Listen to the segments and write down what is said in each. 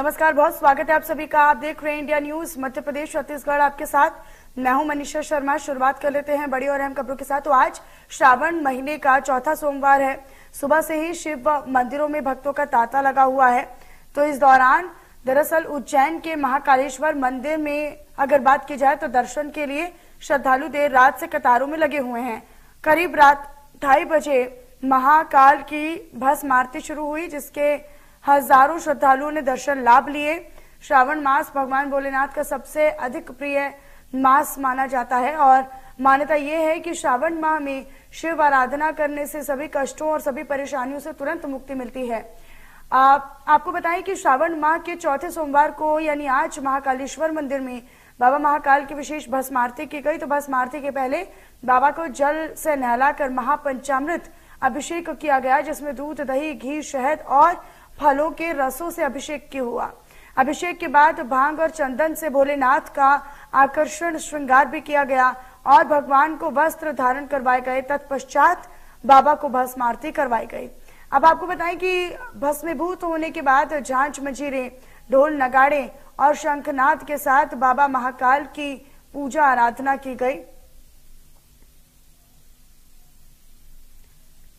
नमस्कार, बहुत स्वागत है आप सभी का। आप देख रहे हैं इंडिया न्यूज मध्य प्रदेश छत्तीसगढ़। आपके साथ मैं हूं मनीषा शर्मा। शुरुआत कर लेते हैं बड़ी और अहम खबरों के साथ। तो आज श्रावण महीने का चौथा सोमवार है। सुबह से ही शिव मंदिरों में भक्तों का तांता लगा हुआ है। तो इस दौरान दरअसल उज्जैन के महाकालेश्वर मंदिर में अगर बात की जाए तो दर्शन के लिए श्रद्धालु देर रात से कतारों में लगे हुए हैं। करीब रात 2:30 बजे महाकाल की भस्म आरती शुरू हुई, जिसके हजारों श्रद्धालुओं ने दर्शन लाभ लिए। श्रावण मास भगवान भोलेनाथ का सबसे अधिक प्रिय मास माना जाता है और मान्यता यह है कि श्रावण माह में शिव आराधना करने से सभी कष्टों और सभी परेशानियों से तुरंत मुक्ति मिलती है। आपको बताएं कि श्रावण माह के चौथे सोमवार को यानी आज महाकालेश्वर मंदिर में बाबा महाकाल की विशेष भस्म आरती की गई। तो भस्म आरती के पहले बाबा को जल से नहलाकर महापंचामृत अभिषेक किया गया, जिसमें दूध, दही, घी, शहद और फलों के रसों से अभिषेक किया हुआ। अभिषेक के बाद भांग और चंदन से भोलेनाथ का आकर्षण श्रृंगार भी किया गया और भगवान को वस्त्र धारण करवाए गए। तत्पश्चात बाबा को भस्म आरती करवाई गई। अब आपको बताएं कि भस्मीभूत होने के बाद झांझ मंजीरे, ढोल, नगाड़े और शंखनाद के साथ बाबा महाकाल की पूजा आराधना की गई।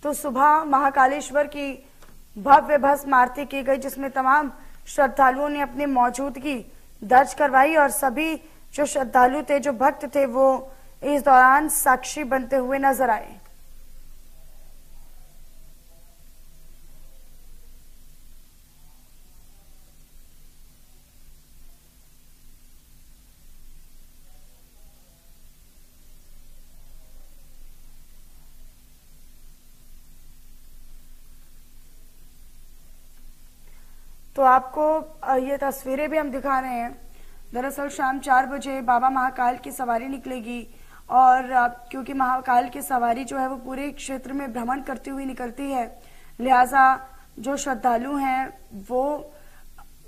तो सुबह महाकालेश्वर की भव्य भस्म आरती की गई, जिसमें तमाम श्रद्धालुओं ने अपनी मौजूदगी दर्ज करवाई और सभी जो श्रद्धालु थे, जो भक्त थे, वो इस दौरान साक्षी बनते हुए नजर आए। तो आपको ये तस्वीरें भी हम दिखा रहे हैं। दरअसल शाम 4 बजे बाबा महाकाल की सवारी निकलेगी और क्योंकि महाकाल की सवारी जो है वो पूरे क्षेत्र में भ्रमण करती हुई निकलती है, लिहाजा जो श्रद्धालु हैं वो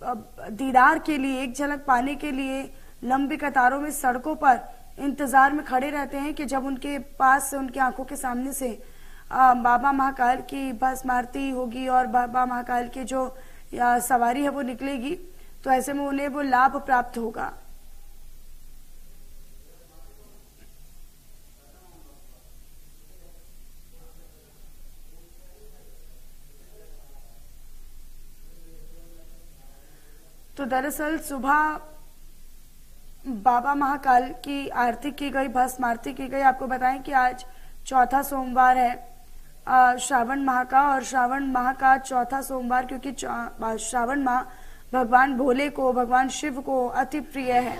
दीदार के लिए, एक झलक पाने के लिए लंबी कतारों में सड़कों पर इंतजार में खड़े रहते हैं कि जब उनके पास से, उनकी आंखों के सामने से बाबा महाकाल की भस्म आरती होगी और बाबा महाकाल की जो या सवारी है वो निकलेगी, तो ऐसे में उन्हें वो लाभ प्राप्त होगा। तो दरअसल सुबह बाबा महाकाल की आरती की गई, भस्म आरती की गई। आपको बताएं कि आज चौथा सोमवार है श्रावण माह का, और श्रावण माह का चौथा सोमवार, क्योंकि श्रावण माह भगवान भोले को, भगवान शिव को अति प्रिय है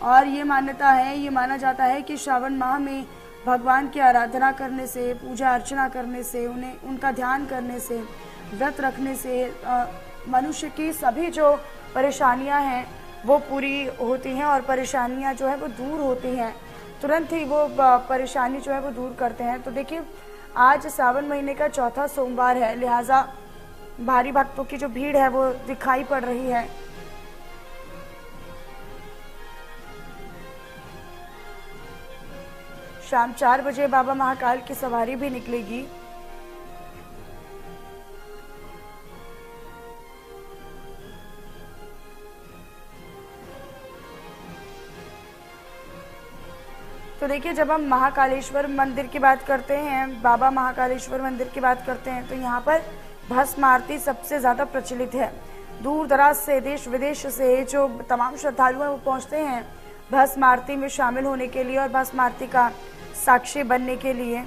और ये मान्यता है, ये माना जाता है कि श्रावण माह में भगवान की आराधना करने से, पूजा अर्चना करने से, उनका ध्यान करने से, व्रत रखने से मनुष्य की सभी जो परेशानियां हैं वो पूरी होती हैं और परेशानियां जो है वो दूर होती हैं। तुरंत ही वो परेशानी जो है वो दूर करते हैं। तो देखिए, आज सावन महीने का चौथा सोमवार है, लिहाजा भारी भक्तों की जो भीड़ है वो दिखाई पड़ रही है। शाम 4 बजे बाबा महाकाल की सवारी भी निकलेगी। तो देखिए, जब हम महाकालेश्वर मंदिर की बात करते हैं, बाबा महाकालेश्वर मंदिर की बात करते हैं, तो यहाँ पर भस्म आरती सबसे ज्यादा प्रचलित है। दूर दराज से, देश विदेश से जो तमाम श्रद्धालु हैं वो पहुंचते हैं भस्म आरती में शामिल होने के लिए और भस्म आरती का साक्षी बनने के लिए।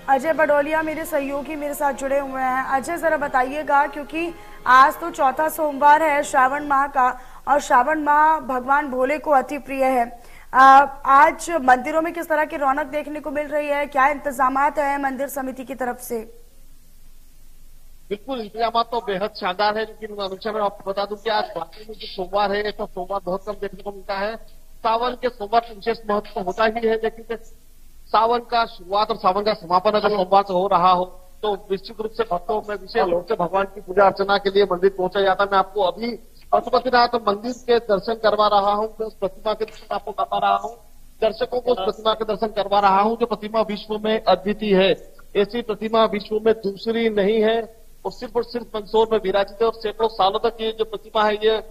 अजय बडोलिया मेरे सहयोगी मेरे साथ जुड़े हुए हैं। अजय, जरा बताइएगा, क्योंकि आज तो चौथा सोमवार है श्रावण माह का और श्रावण माह भगवान भोले को अति प्रिय है। आज मंदिरों में किस तरह की रौनक देखने को मिल रही है? क्या इंतजामात है मंदिर समिति की तरफ से? बिल्कुल, इंतजाम तो बेहद शानदार है, लेकिन अनुच्छेद में आपको बता दूं कि आज वाकई में जो सोमवार है, तो सोमवार बहुत कम देखने को मिलता है। सावन के सोमवार का विशेष महत्व होता ही है, लेकिन सावन का शुरुआत और सावन का समापन अगर सोमवार से हो रहा हो तो निश्चित रूप से भक्तों में विशेष रूप से भगवान की पूजा अर्चना के लिए मंदिर पहुंचा जाता है। मैं आपको अभी पशुपतिनाथ मंदिर के दर्शन करवा रहा हूँ, उस प्रतिमा के दर्शन आपको करवा रहा हूँ, दर्शकों को उस प्रतिमा के दर्शन करवा रहा हूँ जो प्रतिमा विश्व में अद्वितीय है। ऐसी प्रतिमा विश्व में दूसरी नहीं है और सिर्फ मंदसौर में विराजित है और सैकड़ों सालों तक ये जो प्रतिमा है ये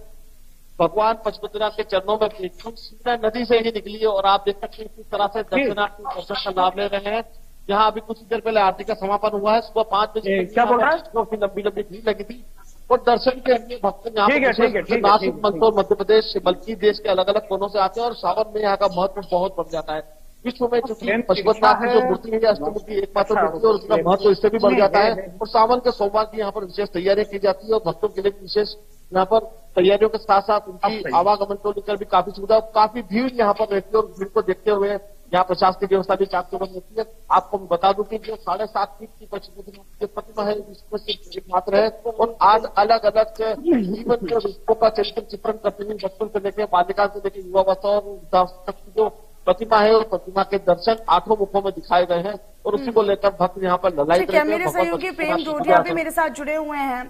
भगवान पशुपतिनाथ के चरणों में एकदम सीधा नदी से ही निकली है और आप देख सकते हैं किस तरह से दर्शनार्थी दर्शन का लाभ ले रहे हैं। यहाँ अभी कुछ देर पहले आरती का समापन हुआ है, सुबह 5 बजे क्या बोल रहा है? लंबी लंबी भीड़ लगी थी और दर्शन के लिए भक्त यहाँ ना सिर्फ मंदसौर मध्य प्रदेश बल्कि देश के अलग अलग कोनों से आते हैं और सावन में यहाँ का महत्व बहुत बढ़ जाता है। विश्व में चूंकि पशुपतिनाथ की जो मूर्ति है अष्टमूर्ति एकमात्र मूर्ति और उसका महत्व इससे भी बढ़ जाता है और सावन के सोमवार की यहाँ पर विशेष तैयारियां की जाती है और भक्तों के लिए विशेष यहाँ पर तैयारियों के साथ साथ उनकी आवागमन को लेकर भी काफी सुविधा, काफी भीड़ यहाँ पर रहती है और भीड़ को देखते हुए यहाँ प्रशासन की व्यवस्था भी चाक चौबंद रहती है। आपको बता दूं कि जो 7.5 फीट की पशुपतिनाथ प्रतिमा है इसमें सिर्फ एकमात्र है और आज अलग अलग जीवन के रूपों का चरित्र चित्रण करते हुए बचपन से लेकर बालिका से लेकर युवावस्था और जो प्रतिमा है और प्रतिमा के दर्शन 8 मुखों में दिखाए गए हैं और उसी को लेकर भक्त यहाँ पर लड़ाई ठीक है। मेरे सहयोगी प्रेम डोडिया भी मेरे साथ जुड़े हुए हैं,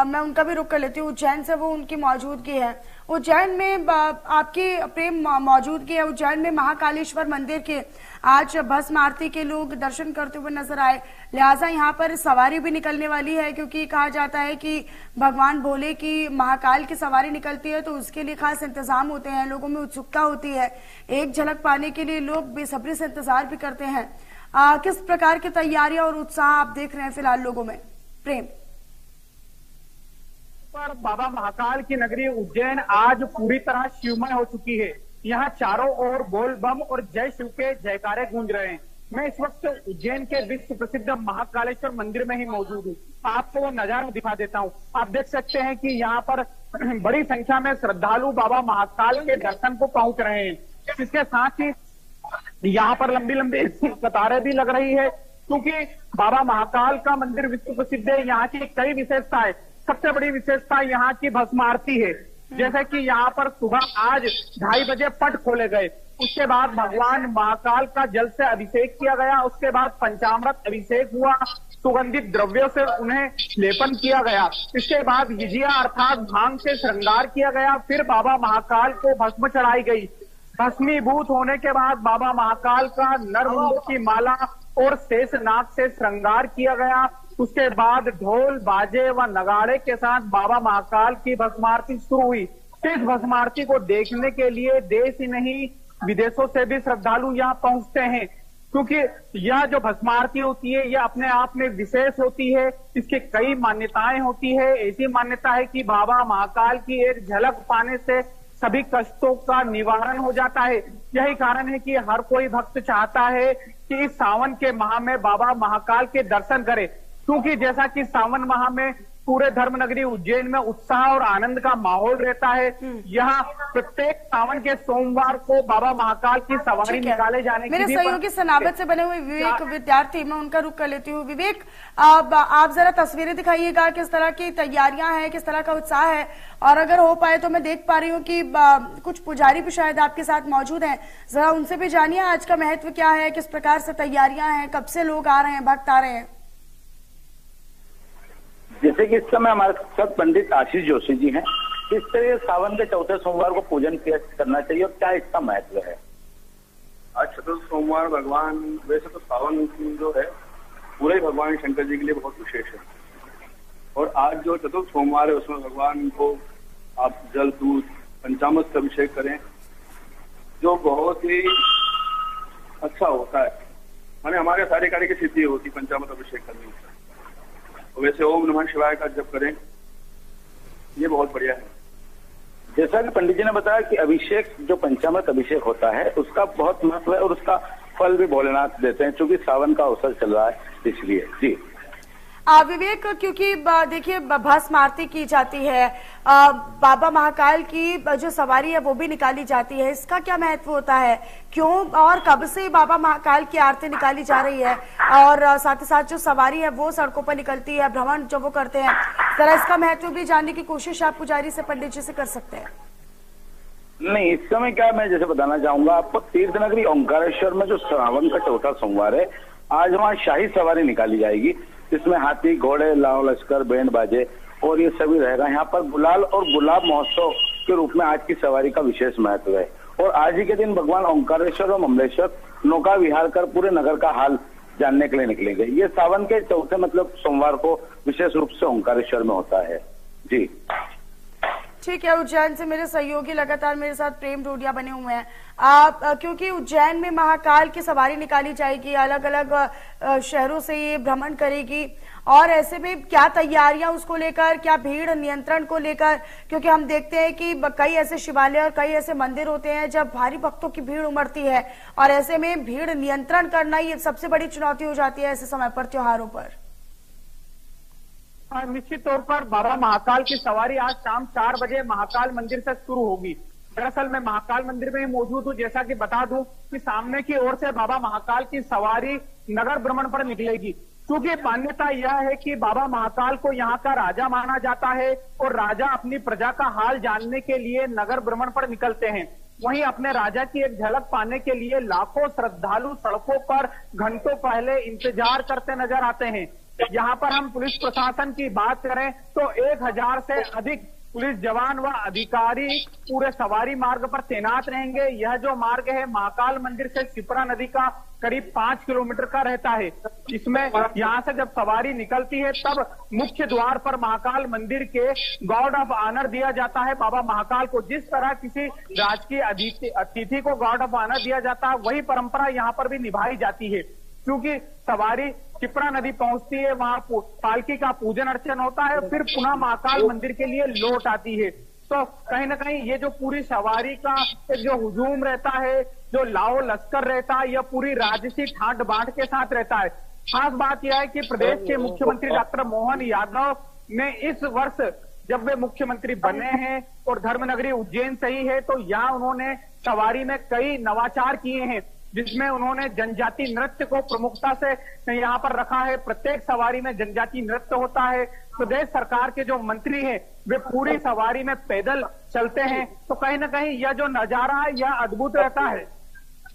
मैं उनका भी रुख कर लेती हूँ। उज्जैन से वो उनकी मौजूदगी है। उज्जैन में आपकी प्रेम मौजूदगी है। उज्जैन में महाकालेश्वर मंदिर के आज भस्म आरती के लोग दर्शन करते हुए नजर आए, लिहाजा यहाँ पर सवारी भी निकलने वाली है क्योंकि कहा जाता है कि भगवान भोले की महाकाल की सवारी निकलती है तो उसके लिए खास इंतजाम होते हैं, लोगों में उत्सुकता होती है, एक झलक पाने के लिए लोग बेसब्री से इंतजार भी करते हैं। किस प्रकार की तैयारियां और उत्साह आप देख रहे हैं फिलहाल लोगों में? प्रेम पर बाबा महाकाल की नगरी उज्जैन आज पूरी तरह शिवमय हो चुकी है। यहाँ चारों ओर बोल बम और जय शिव के जयकारे गूंज रहे हैं। मैं इस वक्त उज्जैन के विश्व प्रसिद्ध महाकालेश्वर मंदिर में ही मौजूद हूँ। आपको वो नजारा दिखा देता हूँ। आप देख सकते हैं कि यहाँ पर बड़ी संख्या में श्रद्धालु बाबा महाकाल के दर्शन को पहुंच रहे हैं। इसके साथ ही यहाँ पर लंबी लंबी कतारें भी लग रही है क्योंकि बाबा महाकाल का मंदिर विश्व प्रसिद्ध है। यहाँ की कई विशेषताएं, सबसे बड़ी विशेषता यहाँ की भस्म आरती है। जैसे कि यहाँ पर सुबह आज 2:30 बजे पट खोले गए, उसके बाद भगवान महाकाल का जल से अभिषेक किया गया, उसके बाद पंचामृत अभिषेक हुआ, सुगंधित द्रव्यों से उन्हें लेपन किया गया, इसके बाद हिजिया अर्थात भांग से श्रृंगार किया गया, फिर बाबा महाकाल को भस्म चढ़ाई गई। भस्मीभूत होने के बाद बाबा महाकाल का नरमुंड की माला और शेष नाग से श्रृंगार किया गया। उसके बाद ढोल बाजे व नगाड़े के साथ बाबा महाकाल की भस्मारती शुरू हुई। इस भस्मारती को देखने के लिए देश ही नहीं विदेशों से भी श्रद्धालु यहाँ पहुंचते हैं क्योंकि यह जो भस्मारती होती है यह अपने आप में विशेष होती है। इसकी कई मान्यताएं होती है। ऐसी मान्यता है कि बाबा महाकाल की एक झलक पाने से सभी कष्टों का निवारण हो जाता है। यही कारण है कि हर कोई भक्त चाहता है कि इस सावन के माह में बाबा महाकाल के दर्शन करे क्योंकि जैसा कि सावन माह में पूरे धर्मनगरी उज्जैन में उत्साह और आनंद का माहौल रहता है। यहाँ प्रत्येक सावन के सोमवार को बाबा महाकाल की सवारी निकाले जाने की मेरे सहयोगी सनाबत से बने हुए विवेक विद्यार्थी, मैं उनका रुख कर लेती हूँ। विवेक, आप जरा तस्वीरें दिखाइएगा, किस तरह की तैयारियां हैं, किस तरह का उत्साह है, और अगर हो पाए तो मैं देख पा रही हूँ कि कुछ पुजारी भी शायद आपके साथ मौजूद हैं, जरा उनसे भी जानिए आज का महत्व क्या है, किस प्रकार से तैयारियां हैं, कब से लोग आ रहे हैं, भक्त आ रहे हैं। जैसे कि इस समय हमारे साथ पंडित आशीष जोशी जी हैं, किस तरह सावन के चौथे सोमवार को पूजन करना चाहिए और क्या इसका महत्व है? आज चतुर्थ सोमवार भगवान, वैसे तो सावन जो है पूरे ही भगवान शंकर जी के लिए बहुत विशेष है और आज जो चतुर्थ सोमवार है उसमें भगवान को आप जल दूध पंचामृत का अभिषेक करें जो बहुत ही अच्छा होता है। माने हमारे सारे कार्य की सिद्धि होती पंचामृत अभिषेक करने से। वैसे ओम नमः शिवाय का जप करें, ये बहुत बढ़िया है। जैसा कि पंडित जी ने बताया कि अभिषेक जो पंचामृत अभिषेक होता है उसका बहुत महत्व है और उसका फल भी भोलेनाथ देते हैं क्योंकि सावन का अवसर चल रहा है इसलिए। जी विवेक, क्योंकि देखिए भस्म आरती की जाती है, बाबा महाकाल की जो सवारी है वो भी निकाली जाती है, इसका क्या महत्व होता है, क्यों और कब से बाबा महाकाल की आरती निकाली जा रही है, और साथ ही साथ जो सवारी है वो सड़कों पर निकलती है, भ्रमण जो वो करते हैं, जरा इसका महत्व भी जानने की कोशिश आप पुजारी से, पंडित जी से कर सकते हैं। नहीं, इस समय क्या मैं जैसे बताना चाहूंगा आपको, तीर्थ नगरी ओंकारेश्वर में जो सावन का चौथा सोमवार है, आज वहाँ शाही सवारी निकाली जाएगी, जिसमें हाथी, घोड़े, लाव लश्कर, बैंड बाजे और ये सभी रहेगा। यहाँ पर गुलाल और गुलाब महोत्सव के रूप में आज की सवारी का विशेष महत्व है। और आज ही के दिन भगवान ओंकारेश्वर और ममलेश्वर नौका विहार कर पूरे नगर का हाल जानने के लिए निकलेंगे। ये सावन के चौथे मतलब सोमवार को विशेष रूप से ओंकारेश्वर में होता है। जी ठीक है। उज्जैन से मेरे सहयोगी लगातार मेरे साथ प्रेम ढोडिया बने हुए हैं। आप क्योंकि उज्जैन में महाकाल की सवारी निकाली जाएगी, अलग अलग शहरों से ये भ्रमण करेगी, और ऐसे में क्या तैयारियां उसको लेकर, क्या भीड़ नियंत्रण को लेकर, क्योंकि हम देखते हैं कि कई ऐसे शिवालय और कई ऐसे मंदिर होते हैं जब भारी भक्तों की भीड़ उमड़ती है, और ऐसे में भीड़ नियंत्रण करना ये सबसे बड़ी चुनौती हो जाती है ऐसे समय पर, त्योहारों पर। निश्चित तौर पर बाबा महाकाल की सवारी आज शाम 4 बजे महाकाल मंदिर से शुरू होगी। दरअसल मैं महाकाल मंदिर में ही मौजूद हूँ। जैसा कि बता दूं कि सामने की ओर से बाबा महाकाल की सवारी नगर भ्रमण पर निकलेगी। क्योंकि मान्यता यह है कि बाबा महाकाल को यहाँ का राजा माना जाता है और राजा अपनी प्रजा का हाल जानने के लिए नगर भ्रमण पर निकलते हैं। वहीं अपने राजा की एक झलक पाने के लिए लाखों श्रद्धालु सड़कों पर घंटों पहले इंतजार करते नजर आते हैं। यहाँ पर हम पुलिस प्रशासन की बात करें तो 1000 से अधिक पुलिस जवान व अधिकारी पूरे सवारी मार्ग पर तैनात रहेंगे। यह जो मार्ग है महाकाल मंदिर से शिप्रा नदी का करीब 5 किलोमीटर का रहता है। इसमें यहाँ से जब सवारी निकलती है तब मुख्य द्वार पर महाकाल मंदिर के गार्ड ऑफ ऑनर दिया जाता है बाबा महाकाल को। जिस तरह किसी राजकीय अतिथि को गार्ड ऑफ ऑनर दिया जाता है, वही परंपरा यहाँ पर भी निभाई जाती है। क्योंकि सवारी शिप्रा नदी पहुंचती है, वहां पालकी का पूजन अर्चन होता है, फिर पुनः महाकाल मंदिर के लिए लौट आती है। तो कहीं ना कहीं ये जो पूरी सवारी का एक जो हुजूम रहता है, जो लाओ लश्कर रहता है, यह पूरी राजसी ठाट बाट के साथ रहता है। खास बात यह है कि प्रदेश के मुख्यमंत्री डॉक्टर मोहन यादव ने इस वर्ष जब वे मुख्यमंत्री बने हैं और धर्मनगरी उज्जैन से ही है, तो यहाँ उन्होंने सवारी में कई नवाचार किए हैं, जिसमें उन्होंने जनजाति नृत्य को प्रमुखता से यहाँ पर रखा है। प्रत्येक सवारी में जनजाति नृत्य होता है। प्रदेश सरकार के जो मंत्री हैं वे पूरी सवारी में पैदल चलते हैं। तो कहीं ना कहीं यह जो नजारा है यह अद्भुत रहता है।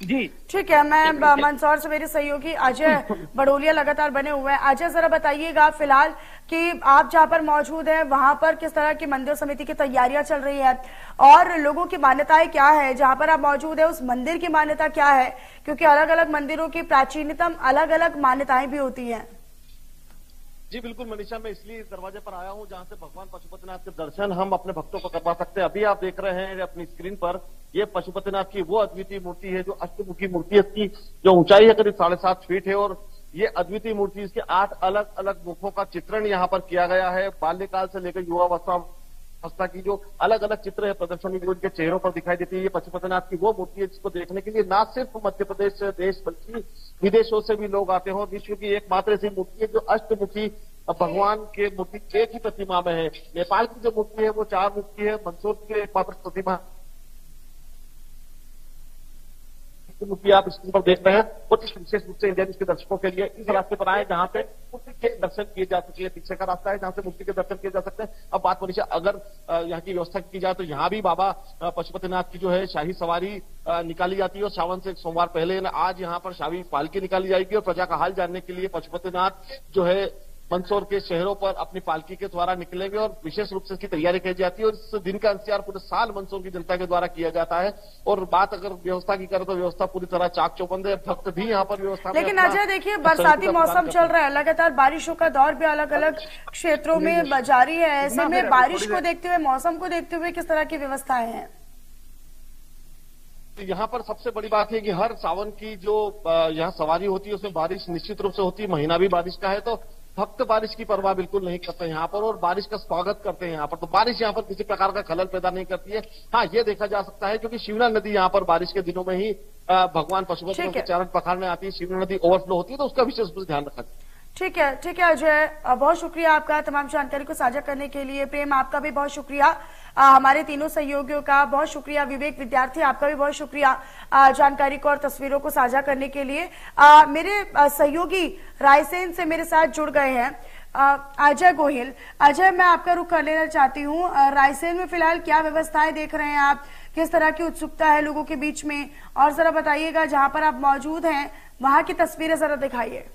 जी ठीक है। मैं मंदसौर से मेरे सहयोगी अजय बड़ोलिया लगातार बने हुए हैं। अजय, जरा बताइएगा फिलहाल कि आप जहां पर मौजूद हैं वहां पर किस तरह की मंदिर समिति की तैयारियां चल रही है और लोगों की मान्यताएं क्या है? जहां पर आप मौजूद है उस मंदिर की मान्यता क्या है? क्योंकि अलग अलग मंदिरों की प्राचीनतम अलग अलग मान्यताएं भी होती है। जी बिल्कुल मनीषा, मैं इसलिए इस दरवाजे पर आया हूं जहां से भगवान पशुपतिनाथ के दर्शन हम अपने भक्तों को करवा सकते हैं। अभी आप देख रहे हैं अपनी स्क्रीन पर, ये पशुपतिनाथ की वो अद्वितीय मूर्ति है जो अष्टमुखी मूर्ति है। इसकी जो ऊंचाई है करीब 7.5 फीट है और ये अद्वितीय मूर्ति, इसके 8 अलग अलग मुखों का चित्रण यहाँ पर किया गया है। बाल्यकाल से लेकर युवावस्था की जो अलग अलग चित्र है प्रदर्शनी में उनके चेहरों पर दिखाई देती है। ये पशुपतिनाथ की वो मूर्ति है जिसको देखने के लिए न सिर्फ मध्य प्रदेश से देश बल्कि विदेशों से भी लोग आते हैं। विश्व की एकमात्र ऐसी मूर्ति है जो अष्टमुखी भगवान के मूर्ति एक ही प्रतिमा में है। नेपाल की जो मूर्ति है वो 4 मुख की है। मंदसौर की एकमात्र प्रतिमा मूर्ति आप स्क्रीन पर देख रहे हैं और विशेष रूप से इंडिया न्यूज के दर्शकों के लिए इस रास्ते पर आए जहां पे मूर्ति के दर्शन किए जा सके। पीछे का रास्ता है जहां से मूर्ति के दर्शन किए जा सकते हैं। अब बात मनीषा, अगर यहाँ की व्यवस्था की जाए तो यहाँ भी बाबा पशुपतिनाथ की जो है शाही सवारी निकाली जाती है और सावन से 1 सोमवार पहले आज यहाँ पर शाही पालकी निकाली जाएगी और प्रजा का हाल जानने के लिए पशुपतिनाथ जो है मंदसौर के शहरों पर अपनी पालकी के द्वारा निकलेंगे और विशेष रूप से इसकी तैयारी की जाती है। और इस दिन का इंतजार पूरे साल मंदसौर की जनता के द्वारा किया जाता है। और बात अगर व्यवस्था की करें तो व्यवस्था पूरी तरह चाक चौबंद है। भक्त भी यहाँ पर व्यवस्था, लेकिन अजय देखिए बरसाती मौसम चल रहा है, लगातार बारिशों का दौर भी अलग अलग क्षेत्रों में जारी है। ऐसे में बारिश को देखते हुए, मौसम को देखते हुए किस तरह की व्यवस्थाएं हैं? यहाँ पर सबसे बड़ी बात है कि हर सावन की जो यहाँ सवारी होती है उसमें बारिश निश्चित रूप से होती है। महीना भी बारिश का है तो भक्त बारिश की परवाह बिल्कुल नहीं करते यहाँ पर और बारिश का स्वागत करते हैं यहाँ पर। तो बारिश यहाँ पर किसी प्रकार का खलल पैदा नहीं करती है। हाँ, ये देखा जा सकता है क्योंकि शिवना नदी यहाँ पर बारिश के दिनों में ही भगवान पशुपति के चरण पखारने आती है। शिवना नदी ओवरफ्लो होती है तो उसका विशेष रूप से ध्यान रखा। ठीक है अजय, बहुत शुक्रिया आपका तमाम जानकारी को साझा करने के लिए। प्रेम, आपका भी बहुत शुक्रिया। हमारे तीनों सहयोगियों का बहुत शुक्रिया। विवेक विद्यार्थी, आपका भी बहुत शुक्रिया जानकारी को और तस्वीरों को साझा करने के लिए। मेरे सहयोगी रायसेन से मेरे साथ जुड़ गए हैं अजय गोहिल। अजय, मैं आपका रुख कर लेना चाहती हूँ। रायसेन में फिलहाल क्या व्यवस्थाएं देख रहे हैं आप? किस तरह की उत्सुकता है लोगों के बीच में, और जरा बताइएगा जहां पर आप मौजूद हैं वहां की तस्वीरें जरा दिखाइए।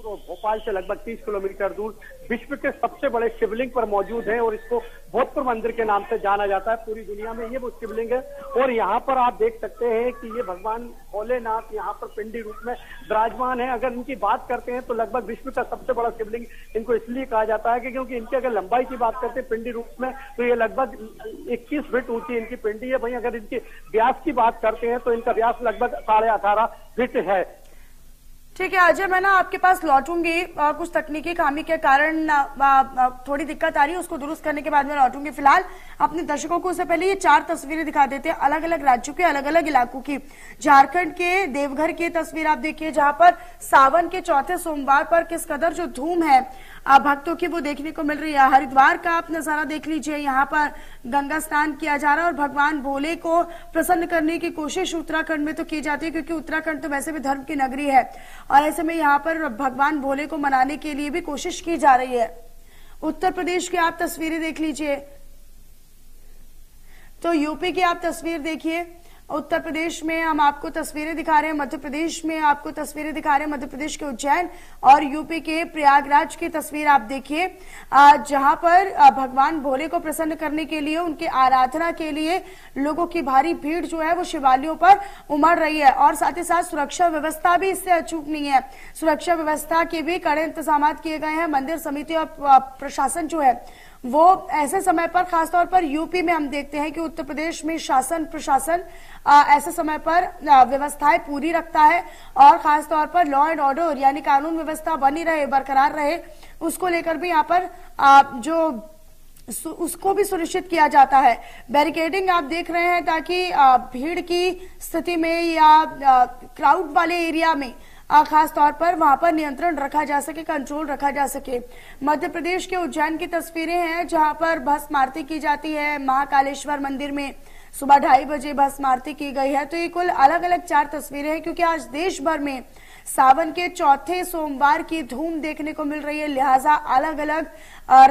और भोपाल से लगभग 30 किलोमीटर दूर विश्व के सबसे बड़े शिवलिंग पर मौजूद है और इसको भोजपुर मंदिर के नाम से जाना जाता है। पूरी दुनिया में ये वो शिवलिंग है और यहाँ पर आप देख सकते हैं कि ये भगवान भोलेनाथ यहाँ पर पिंडी रूप में विराजमान है। अगर इनकी बात करते हैं तो लगभग विश्व का सबसे बड़ा शिवलिंग इनको इसलिए कहा जाता है कि क्योंकि इनकी अगर लंबाई की बात करते हैं पिंडी रूप में तो ये लगभग 21 फीट ऊंची इनकी पिंडी है। वहीं अगर इनके व्यास की बात करते हैं तो इनका व्यास लगभग 18.5 फीट है। ठीक है अजय, मैं ना आपके पास लौटूंगी, कुछ तकनीकी खामी के कारण थोड़ी दिक्कत आ रही है, उसको दुरुस्त करने के बाद मैं लौटूंगी। फिलहाल अपने दर्शकों को उससे पहले ये 4 तस्वीरें दिखा देते हैं अलग अलग राज्यों के अलग अलग इलाकों की। झारखंड के देवघर की तस्वीर आप देखिए जहां पर सावन के चौथे सोमवार पर किस कदर जो धूम है भक्तों की वो देखने को मिल रही है। हरिद्वार का आप नजारा देख लीजिए, यहाँ पर गंगा स्नान किया जा रहा है और भगवान भोले को प्रसन्न करने की कोशिश उत्तराखंड में तो की जाती है क्योंकि उत्तराखंड तो वैसे भी धर्म की नगरी है और ऐसे में यहाँ पर भगवान भोले को मनाने के लिए भी कोशिश की जा रही है। उत्तर प्रदेश की आप तस्वीरें देख लीजिए, तो यूपी की आप तस्वीर देखिए, उत्तर प्रदेश में हम आपको तस्वीरें दिखा रहे हैं, मध्य प्रदेश में आपको तस्वीरें दिखा रहे हैं, मध्य प्रदेश के उज्जैन और यूपी के प्रयागराज की तस्वीर आप देखिए जहां पर भगवान भोले को प्रसन्न करने के लिए उनकी आराधना के लिए लोगों की भारी भीड़ जो है वो शिवालयों पर उमड़ रही है और साथ ही साथ सुरक्षा व्यवस्था भी इससे अचूक नहीं है। सुरक्षा व्यवस्था के भी कड़े इंतजाम किए गए हैं। मंदिर समिति और प्रशासन जो है वो ऐसे समय पर खासतौर पर यूपी में हम देखते हैं कि उत्तर प्रदेश में शासन प्रशासन ऐसे समय पर व्यवस्थाएं पूरी रखता है और खासतौर पर लॉ एंड ऑर्डर यानी कानून व्यवस्था बनी रहे बरकरार रहे उसको लेकर भी यहाँ पर उसको भी सुनिश्चित किया जाता है। बैरिकेडिंग आप देख रहे हैं ताकि भीड़ की स्थिति में या क्राउड वाले एरिया में खास तौर पर वहां पर नियंत्रण रखा जा सके, कंट्रोल रखा जा सके। मध्य प्रदेश के उज्जैन की तस्वीरें हैं जहां पर भस्म आरती की जाती है। महाकालेश्वर मंदिर में सुबह 2:30 बजे भस्म आरती की गई है। तो ये कुल अलग अलग 4 तस्वीरें हैं क्योंकि आज देश भर में सावन के चौथे सोमवार की धूम देखने को मिल रही है। लिहाजा अलग अलग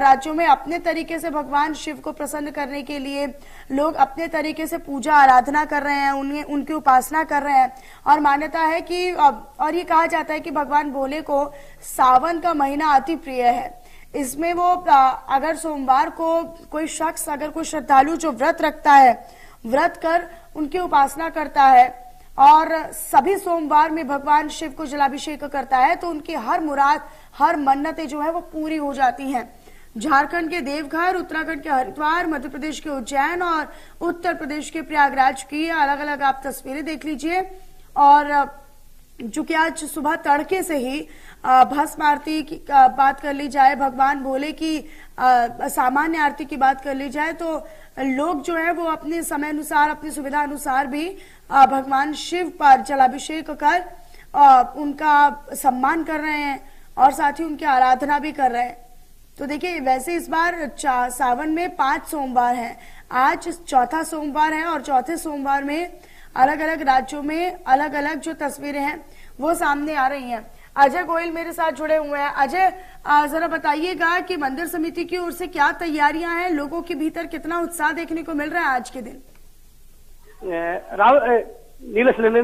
राज्यों में अपने तरीके से भगवान शिव को प्रसन्न करने के लिए लोग अपने तरीके से पूजा आराधना कर रहे हैं, उनकी उपासना कर रहे हैं और मान्यता है कि और ये कहा जाता है कि भगवान भोले को सावन का महीना अति प्रिय है। इसमें वो अगर सोमवार को कोई शख्स अगर कोई श्रद्धालु जो व्रत रखता है, व्रत कर उनकी उपासना करता है और सभी सोमवार में भगवान शिव को जलाभिषेक करता है तो उनकी हर मुराद हर मन्नतें जो है वो पूरी हो जाती हैं। झारखंड के देवघर, उत्तराखंड के हरिद्वार, मध्य प्रदेश के उज्जैन और उत्तर प्रदेश के प्रयागराज की अलग अलग आप तस्वीरें देख लीजिए। और चूंकि आज सुबह तड़के से ही भस्म आरती की बात कर ली जाए, भगवान भोले की सामान्य आरती की बात कर ली जाए तो लोग जो है वो अपने समय अनुसार अपनी सुविधा अनुसार भी भगवान शिव पर जलाभिषेक कर उनका सम्मान कर रहे हैं और साथ ही उनकी आराधना भी कर रहे हैं। तो देखिए वैसे इस बार सावन में 5 सोमवार हैं, आज चौथा सोमवार है और चौथे सोमवार में अलग अलग राज्यों में अलग अलग जो तस्वीरें हैं वो सामने आ रही हैं। अजय गोयल मेरे साथ जुड़े हुए हैं। अजय जरा बताइएगा कि मंदिर समिति की ओर से क्या तैयारियां हैं, लोगों के भीतर कितना उत्साह देखने को मिल रहा है आज के दिन? नीलेश लेने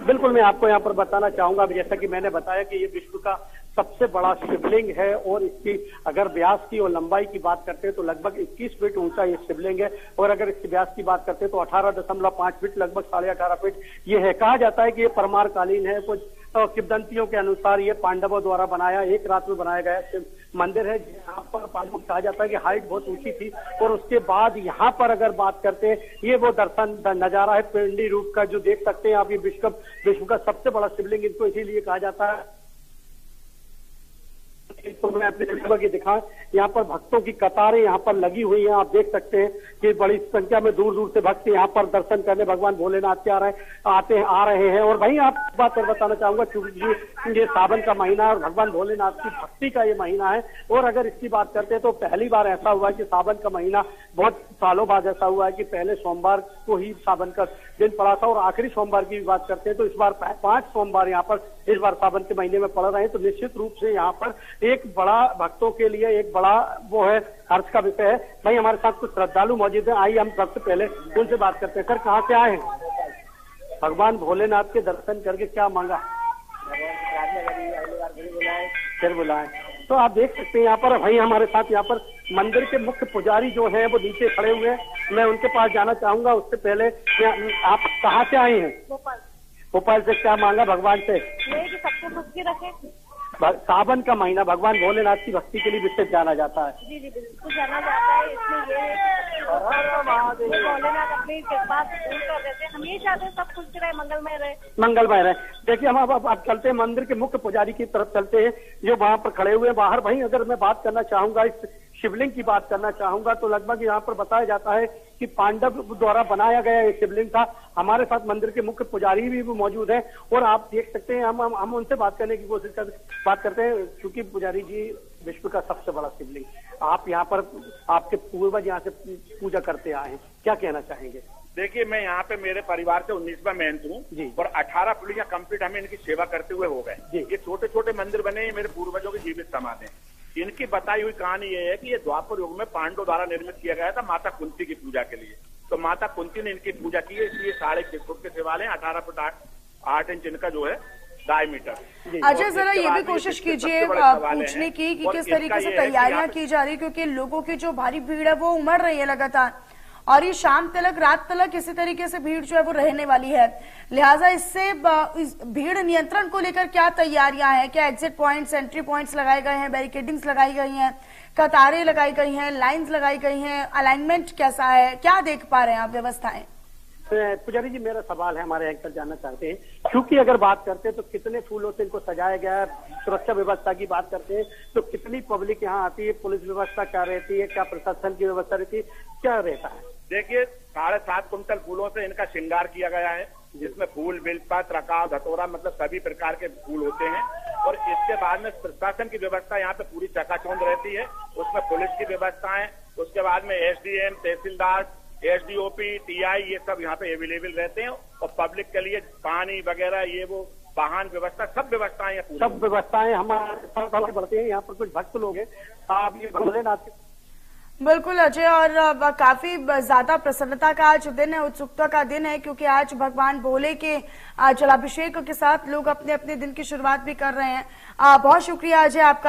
बिल्कुल मैं आपको यहाँ पर बताना चाहूंगा, जैसा कि मैंने बताया कि ये विश्व का सबसे बड़ा शिवलिंग है और इसकी अगर व्यास की और लंबाई की बात करते हैं तो लगभग 21 फीट ऊंचा ये शिवलिंग है और अगर इसके व्यास की बात करते हैं तो 18.5 फीट लगभग 18.5 फीट ये है। कहा जाता है कि ये परमार कालीन है। कुछ किंवदंतियों के अनुसार ये पांडवों द्वारा बनाया एक रात में बनाया गया शिव मंदिर है जहाँ पर पांडवों कहा जाता है कि हाइट बहुत ऊंची थी और उसके बाद यहाँ पर अगर बात करते हैं ये वो दर्शन नजारा है पिंडी रूप का जो देख सकते हैं आप। ये विश्व का सबसे बड़ा शिवलिंग इनको इसीलिए कहा जाता है तो मैं अपने जगह की दिखाएं, यहाँ पर भक्तों की कतारें यहाँ पर लगी हुई हैं। आप देख सकते हैं कि बड़ी संख्या में दूर दूर से भक्त यहाँ पर दर्शन करने भगवान भोलेनाथ के आ रहे हैं। और वहीं आप बात और बताना चाहूंगा, क्योंकि ये सावन का महीना है और भगवान भोलेनाथ की भक्ति का ये महीना है। और अगर इसकी बात करते हैं तो पहली बार ऐसा हुआ है कि सावन का महीना, बहुत सालों बाद ऐसा हुआ है कि पहले सोमवार को ही सावन का दिन पड़ा था और आखिरी सोमवार की भी बात करते हैं तो इस बार 5 सोमवार यहाँ पर इस बार सावन के महीने में पड़ रहे हैं। तो निश्चित रूप से यहाँ पर एक बड़ा भक्तों के लिए एक बड़ा वो है हर्ष का विषय है। भाई हमारे साथ कुछ श्रद्धालु मौजूद है, आइए हम सबसे पहले उनसे बात करते हैं। सर कहाँ से आए हैं? भगवान भोलेनाथ के दर्शन करके क्या मांगा? फिर बुलाए। तो आप देख सकते हैं यहाँ पर भाई हमारे साथ यहाँ पर मंदिर के मुख्य पुजारी जो हैं वो नीचे खड़े हुए हैं। मैं उनके पास जाना चाहूंगा। उससे पहले आप कहाँ से आए हैं? भोपाल से। क्या मांगा भगवान से? कि सबको खुशी रखे। सावन का महीना भगवान भोलेनाथ की भक्ति के लिए विशेष जाना जाता है। जी बिल्कुल जाना जाता है। इसमें ये भोलेनाथ अपनी कृपा पूर्ण कर देते हैं। हमेशा से सब खुश रहे, मंगलमय रहे। देखिए हम अब चलते हैं मंदिर के मुख्य पुजारी की तरफ चलते हैं जो वहाँ पर खड़े हुए हैं बाहर। भाई अगर मैं बात करना चाहूंगा, इस शिवलिंग की बात करना चाहूंगा तो लगभग यहाँ पर बताया जाता है कि पांडव द्वारा बनाया गया ये शिवलिंग था। हमारे साथ मंदिर के मुख्य पुजारी भी मौजूद हैं और आप देख सकते हैं हम उनसे बात करने की बात करते हैं। क्योंकि पुजारी जी विश्व का सबसे बड़ा शिवलिंग, आप यहाँ पर आपके पूर्वज यहाँ से पूजा करते आए हैं, क्या कहना चाहेंगे? देखिए मैं यहाँ पे मेरे परिवार से 19वां महंत हूँ और 18 पीढ़ियां कंप्लीट हमें इनकी सेवा करते हुए हो गए। ये छोटे छोटे मंदिर बने मेरे पूर्वजों के जीवित समाधि हैं। इनकी बताई हुई कहानी ये है कि ये द्वापर युग में पांडवों द्वारा निर्मित किया गया था माता कुंती की पूजा के लिए। तो माता कुंती ने इनकी पूजा की है, इसलिए 6.5 फुट के शिवालय हैं, 18 फुट 8 इंच इनका जो है डायमीटर। अजय जरा ये भी कोशिश कीजिए पूछने की कि किस तरीके से तैयारियां की जा रही, क्योंकि लोगों की जो भारी भीड़ है वो उमड़ रही है लगातार और ये शाम तलक रात तलक इसी तरीके से भीड़ जो है वो रहने वाली है। लिहाजा इससे इस भीड़ नियंत्रण को लेकर क्या तैयारियां हैं? क्या एग्जिट पॉइंट्स, एंट्री पॉइंट्स लगाए गए हैं, बैरिकेडिंग्स लगाई गई हैं, कतारें लगाई गई हैं, लाइंस लगाई गई हैं, अलाइनमेंट कैसा है, क्या देख पा रहे हैं आप व्यवस्थाएं? पुजारी जी मेरा सवाल है, हमारे एंकर जानना चाहते हैं क्योंकि अगर बात करते हैं तो कितने फूलों से इनको सजाया गया है, सुरक्षा व्यवस्था की बात करते हैं तो कितनी पब्लिक यहाँ आती है, पुलिस व्यवस्था क्या रहती है, क्या प्रशासन की व्यवस्था रहती है, क्या रहता है? देखिए 7.5 कुंटल फूलों से इनका श्रृंगार किया गया है, जिसमें फूल, बेलपत्र, रकाव, धतोरा मतलब सभी प्रकार के फूल होते हैं। और इसके बाद में प्रशासन की व्यवस्था यहाँ पे पूरी चकाचौंध रहती है, उसमें पुलिस की व्यवस्था है, उसके बाद में एसडीएम, तहसीलदार, एसडीओपी, टीआई ये सब यहाँ पे अवेलेबल रहते हैं और पब्लिक के लिए पानी वगैरह ये वो वाहन व्यवस्था सब व्यवस्थाएं सब व्यवस्थाएं हमारे साथ बढ़ते हैं। यहाँ पर कुछ भक्त लोग हैं, आप ये भोलेनाथ बिल्कुल अजय, और काफी ज्यादा प्रसन्नता का आज दिन है, उत्सुकता का दिन है, क्योंकि आज भगवान भोले के जलाभिषेक के साथ लोग अपने अपने दिन की शुरुआत भी कर रहे हैं। बहुत शुक्रिया अजय आपका।